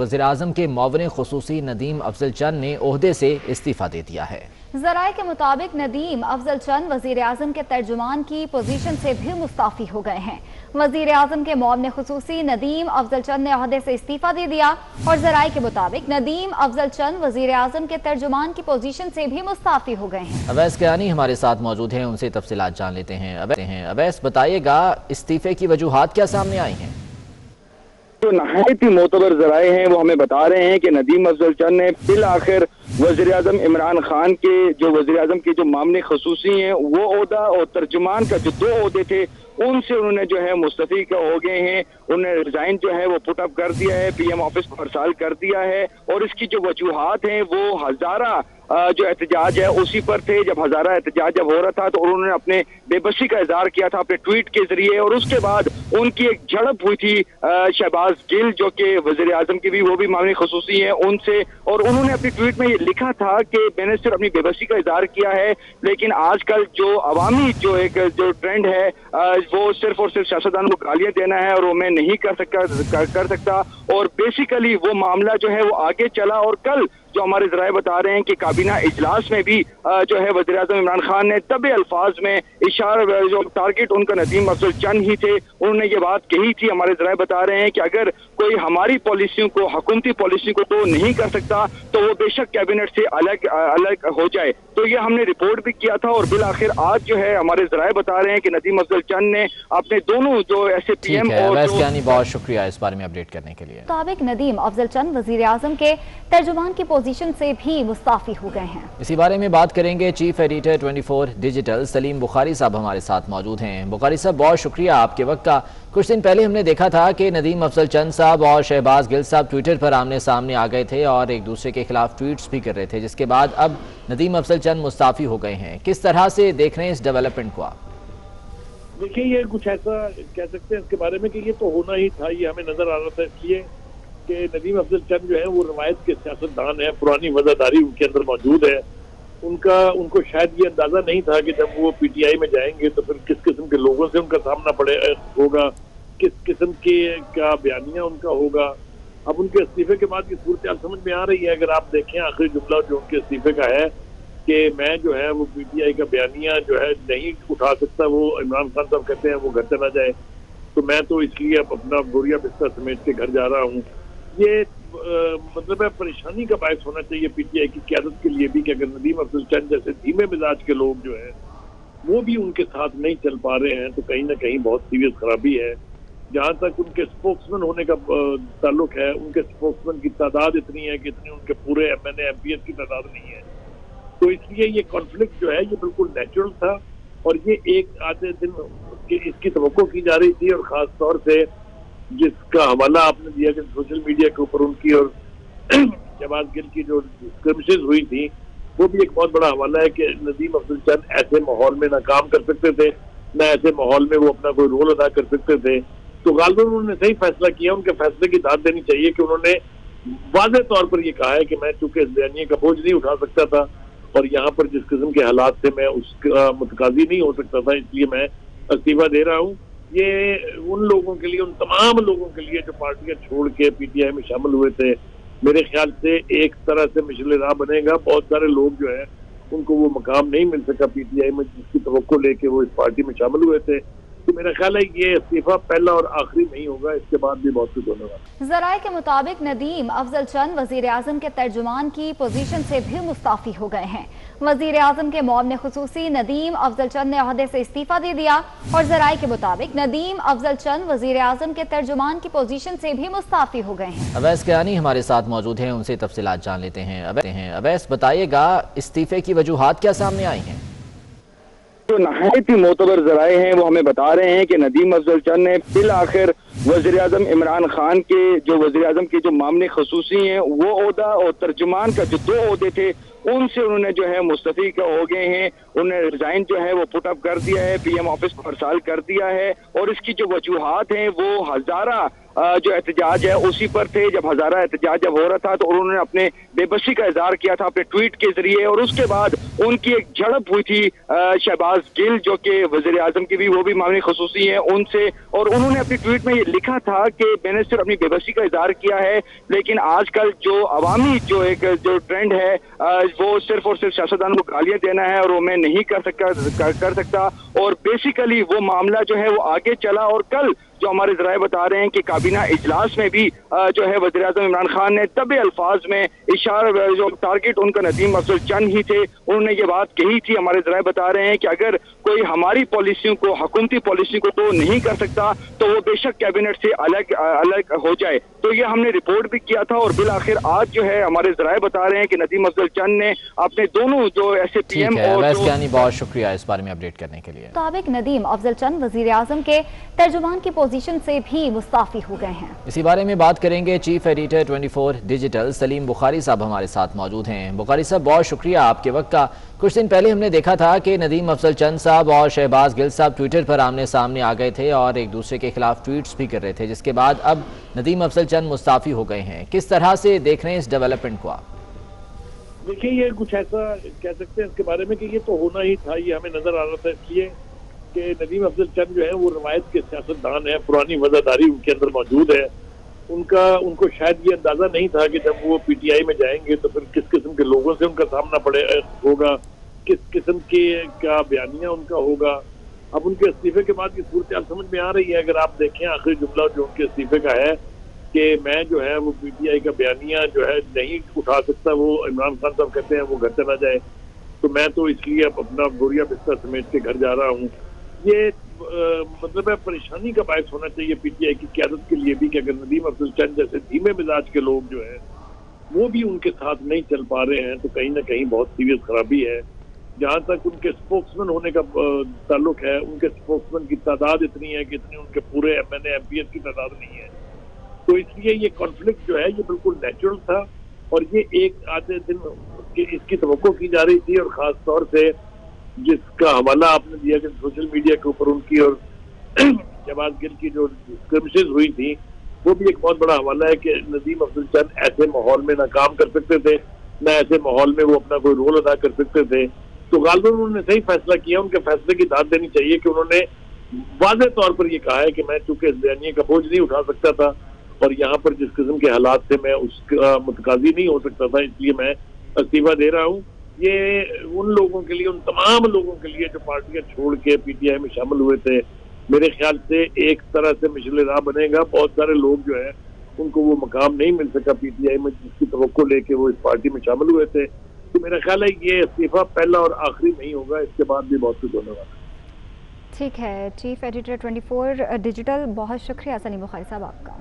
वज़ीर-ए-आज़म के मुआविन ख़ुसूसी नदीम अफजल चंद ने ओहदे से इस्तीफ़ा दे दिया है। ज़राए के मुताबिक नदीम अफजल चंद वज़ीर-ए-आज़म के तर्जुमान की पोजीशन से भी मुस्ताफ़ी हो गए हैं। वज़ीर-ए-आज़म के मुआविन ख़ुसूसी नदीम अफजल चंद ने ओहदे से इस्तीफ़ा दे दिया और ज़राए के मुताबिक नदीम अफजल चंद वज़ीर-ए-आज़म के तर्जुमान की पोजीशन से भी मुस्ताफ़ी हो गए हैं। अवैस कियानी हमारे साथ मौजूद हैं, उनसे तफसीलात जान लेते हैं। अवैस, बताइएगा इस्तीफ़े की वजूहात क्या सामने आई हैं? जो नहायत ही मोतबर जराए हैं वो हमें बता रहे हैं कि नदीम अफजल चंद ने फिल आखिर वज़ीर-ए-आज़म इमरान खान के जो वज़ीर-ए-आज़म के जो मामले खसूसी हैं वो ओहदा और तर्जुमान का जो 2 ओहदे थे उनसे उन्होंने जो है मुस्तफ़ी हो गए हैं। उन्होंने रिजाइन जो है वो पुट अप कर दिया है, पीएम ऑफिस को अरसाल कर दिया है और इसकी जो वजूहात हैं वो हजारा जो एहतजाज है उसी पर थे। जब हजारा एहतजाज जब हो रहा था तो उन्होंने अपने बेबसी का इजहार किया था अपने ट्वीट के जरिए और उसके बाद उनकी एक झड़प हुई थी शहबाज गिल जो कि वज़ीर-ए-आज़म की भी वो भी मामले खसूसी हैं उनसे, और उन्होंने अपनी ट्वीट में ये लिखा था कि मैंने सिर्फ अपनी बेबसी का इजहार किया है, लेकिन आजकल जो अवामी जो एक जो ट्रेंड है वो सिर्फ और सिर्फ सियासतदानों को गालियां देना है और वो मैं नहीं कर सकता और बेसिकली वो मामला जो है वो आगे चला और कल जो हमारे जराए बता रहे हैं कि काबीना इजलास में भी जो है वज़ीर-ए-आज़म इमरान खान ने तबे अल्फाज में इशारा जो टारगेट उनका नदीम अफजल चंद ही थे, उन्होंने ये बात कही थी। हमारे जराए बता रहे हैं कि अगर कोई हमारी पॉलिसियों को हुकूमती पॉलिसी को तो नहीं कर सकता तो वो बेशक कैबिनेट से अलग हो जाए। तो ये हमने रिपोर्ट भी किया था और बिल आखिर आज जो है हमारे जराए बता रहे हैं कि नदीम अफजल चंद ने अपने दोनों जो ऐसे पीएम और बहुत शुक्रिया इस बारे में अपडेट करने के लिए। मुताबिक नदीम अफजल चंद वज़ीर-ए-आज़म के तर्जुमान की पोजीशन से भी मुस्ताफी हो गए हैं। इसी बारे में बात करेंगे। Chief editor 24 digital Salim Bukhari साहब हमारे साथ मौजूद हैं। बुखारी साहब, बहुत शुक्रिया आपके वक्त का। कुछ दिन पहले हमने देखा था कि नदीम अफजल चंद साहब और शहबाज गिल साहब ट्विटर पर आमने सामने आ गए थे और एक दूसरे के खिलाफ ट्वीट्स भी कर रहे थे, जिसके बाद अब नदीम अफजल चंद मुस्ताफी हो गए हैं। किस तरह से देख रहे हैं इस डेवलपमेंट को आप? देखिए, ये कुछ ऐसा कह सकते हैं इसके बारे में कि ये तो होना ही था, ये हमें नजर आ रहा था, इसलिए कि नदीम अफजल चंद जो है वो रवायत के सियासतदान है, पुरानी वफादारी उनके अंदर मौजूद है। उनको शायद ये अंदाजा नहीं था कि जब वो पीटीआई में जाएंगे तो फिर किस किस्म के लोगों से उनका सामना होगा, किस किस्म के का बयानिया उनका होगा। अब उनके इस्तीफे के बाद की सूरत समझ में आ रही है। अगर आप देखें आखिरी जुमला जो उनके इस्तीफे का है कि मैं जो है वो पीटीआई का बयानिया जो है नहीं उठा सकता, वो इमरान खान साहब कहते हैं वो घर चला जाए तो मैं तो इसलिए अब अपना बोरिया बिस्तर समेट के घर जा रहा हूँ। ये मतलब है परेशानी का बायस होना चाहिए पीटीआई की क़यादत के लिए भी कि अगर नदीम अफजल चंद जैसे धीमे मिजाज के लोग जो है वो भी उनके साथ नहीं चल पा रहे हैं तो कहीं ना कहीं बहुत सीरियस खराबी है। जहाँ तक उनके स्पोक्समैन होने का ताल्लुक है, उनके स्पोक्समैन की तादाद इतनी है कि इतनी उनके पूरे एमएनए एमपीएस की तादाद नहीं है, तो इसलिए ये कॉन्फ्लिक्ट जो है ये बिल्कुल नेचुरल था और ये एक आधे दिन इसकी तवक्को की जा रही थी। और खास तौर से जिसका हवाला आपने दिया कि सोशल मीडिया के ऊपर उनकी और शहबाज गिल की जो स्क्रमिशेस हुई थी वो भी एक बहुत बड़ा हवाला है कि नदीम अफजल चंद ऐसे माहौल में ना काम कर सकते थे, ना ऐसे माहौल में वो अपना कोई रोल अदा कर सकते थे। तो गालिबन उन्होंने सही फैसला किया, उनके फैसले की दाद देनी चाहिए कि उन्होंने वाज़ेह तौर पर यह कहा है कि मैं चूंकि इस बयानिए का बोझ नहीं उठा सकता था और यहाँ पर जिस किस्म के हालात थे मैं उसका मुतकाजी नहीं हो सकता था, इसलिए मैं इस्तीफा दे रहा हूँ। ये उन लोगों के लिए, उन तमाम लोगों के लिए जो पार्टियां छोड़ के पीटीआई में शामिल हुए थे, मेरे ख्याल से एक तरह से मिशल राह बनेगा। बहुत सारे लोग जो है उनको वो मकाम नहीं मिल सका पीटीआई में जिसकी तवक्को लेके वो इस पार्टी में शामिल हुए थे। तो मेरा ख्याल है ये इस्तीफा पहला और आखिरी नहीं होगा, इसके बाद भी बहुत कुछ होने वाला। ज़राए के मुताबिक नदीम अफजल चंद वज़ीर-ए-आज़म के तर्जुमान की पोजीशन से भी मुस्ताफी हो गए हैं। वज़ीर-ए-आज़म के मुआविन ख़ुसूसी नदीम अफजल चंद ने ओहदे से इस्तीफा दे दिया और ज़राए के मुताबिक नदीम अफजल चंद वज़ीर-ए-आज़म के तर्जुमान की पोजीशन से भी मुस्ताफी हो गए हैं। अवैस कियानी हमारे साथ मौजूद हैं, उनसे तफसीलात जान लेते हैं। अवैस, बताइएगा इस्तीफे की वजूहात क्या सामने आई हैं? जो नहायत ही मोतबर जराए हैं वो हमें बता रहे हैं कि नदीम अफजल चंद ने फिल आखिर वज़ीर-ए-आज़म इमरान खान के जो वज़ीर-ए-आज़म के जो मामले खसूसी हैं वो ओहदा और तर्जुमान का जो 2 ओहदे थे उनसे उन्होंने जो है मुस्तफ़ी हो गए हैं। उन्होंने रिजाइन जो है वो पुट अप कर दिया है, पीएम ऑफिस को अरसाल कर दिया है और इसकी जो वजूहात हैं वो हजारा जो एहतजाज है उसी पर थे। जब हजारा एहतजाज जब हो रहा था तो उन्होंने अपने बेबसी का इजहार किया था अपने ट्वीट के जरिए, और उसके बाद उनकी एक झड़प हुई थी शहबाज गिल जो कि वजीर आजम की भी वो भी मामले खसूसी हैं उनसे, और उन्होंने अपनी ट्वीट में ये लिखा था कि मैंने सिर्फ अपनी बेबसी का इजहार किया है, लेकिन आजकल जो अवामी जो एक जो ट्रेंड है वो सिर्फ और सिर्फ सियासतदान को गालियां देना है और वो मैं नहीं कर सकता। और बेसिकली वो मामला जो है वो आगे चला, और कल जो हमारे जराए बता रहे हैं कि काबीना इजलास में भी जो है वज़ीर आज़म इमरान खान ने तबे अल्फाज में इशारा, जो टारगेट उनका नदीम अफजल चंद ही थे, उन्होंने ये बात कही थी। हमारे जराए बता रहे हैं कि अगर कोई हमारी पॉलिसियों को, हुकूमती पॉलिसी को तो नहीं कर सकता तो वो बेशक कैबिनेट से अलग हो जाए। तो ये हमने रिपोर्ट भी किया था, और बिल आखिर आज जो है हमारे जराए बता रहे हैं कि नदीम अफजल चंद ने अपने दोनों जो ऐसे PM और बहुत शुक्रिया इस बारे में अपडेट करने के लिए। मुताबिक नदीम अफजल चंद वजीर आजम के तर्जुमान की पोजीशन से भी मुस्ताफी हो गए हैं। इसी बारे में बात करेंगे। Chief editor 24 digital Salim Bukhari साहब हमारे साथ मौजूद हैं। बुखारी साहब, बहुत शुक्रिया आपके वक्त का। कुछ दिन पहले हमने देखा था कि नदीम अफजल चंद साहब और शहबाज गिल साहब ट्विटर पर आमने सामने आ गए थे और एक दूसरे के खिलाफ ट्वीट्स भी कर रहे थे, जिसके बाद अब नदीम अफजल चंद मुस्ताफी हो गए हैं। किस तरह से देख रहे हैं इस डेवलपमेंट को आप? देखिए, ये कुछ ऐसा कह सकते हैं इसके बारे में कि ये तो होना ही था, ये हमें नजर आ रहा था, इसलिए कि नदीम अफजल चंद जो है वो रवायत के सियासतदान है, पुरानी वफादारी उनके अंदर मौजूद है। उनको शायद ये अंदाजा नहीं था कि जब वो PTI में जाएंगे तो फिर किस किस्म के लोगों से उनका सामना होगा, किस किस्म के का बयानिया उनका होगा। अब उनके इस्तीफे के बाद की सूरत समझ में आ रही है। अगर आप देखें आखिरी जुमला जो उनके इस्तीफे का है कि मैं जो है वो PTI का बयानिया जो है नहीं उठा सकता, वो इमरान खान साहब कहते हैं वो घर चला जाए, तो मैं तो इसलिए अब अपना बोरिया बिस्तर समेट के घर जा रहा हूँ। ये मतलब है परेशानी का बायस होना चाहिए PTI की क़यादत के लिए भी कि अगर नदीम अफजल चंद जैसे धीमे मिजाज के लोग जो है वो भी उनके साथ नहीं चल पा रहे हैं तो कहीं ना कहीं बहुत सीरियस खराबी है। जहाँ तक उनके स्पोक्समैन होने का ताल्लुक है, उनके स्पोक्समैन की तादाद इतनी है कि इतनी उनके पूरे MNA MPs की तादाद नहीं है, तो इसलिए ये कॉन्फ्लिक्ट जो है ये बिल्कुल नेचुरल था। और ये एक आधे दिन इसकी तवक्को की जा रही थी, और खास तौर से जिसका हवाला आपने दिया कि सोशल मीडिया के ऊपर उनकी और शहबाज गिल की जो स्क्रमिशेस हुई थी, वो भी एक बहुत बड़ा हवाला है कि नदीम अफजल चंद ऐसे माहौल में ना काम कर सकते थे, ना ऐसे माहौल में वो अपना कोई रोल अदा कर सकते थे। तो गालिबन उन्होंने सही फैसला किया, उनके फैसले की दाद देनी चाहिए कि उन्होंने वाज़ेह तौर पर ये कहा है कि मैं चूंकि इस बयानिए का बोझ नहीं उठा सकता था और यहाँ पर जिस किस्म के हालात थे मैं उसका मुतकाजी नहीं हो सकता था, इसलिए मैं इस्तीफा दे रहा हूँ। ये उन लोगों के लिए, उन तमाम लोगों के लिए जो पार्टियां छोड़ के PTI में शामिल हुए थे, मेरे ख्याल से एक तरह से मिशल राह बनेगा। बहुत सारे लोग जो है उनको वो मकाम नहीं मिल सका PTI में जिसकी तवक्को लेके वो इस पार्टी में शामिल हुए थे। तो मेरा ख्याल है ये इस्तीफा पहला और आखिरी नहीं होगा, इसके बाद भी बहुत कुछ होने वाला है। ठीक है, चीफ एडिटर 24 डिजिटल, बहुत शुक्रिया सलीम बुखारी साहब आपका।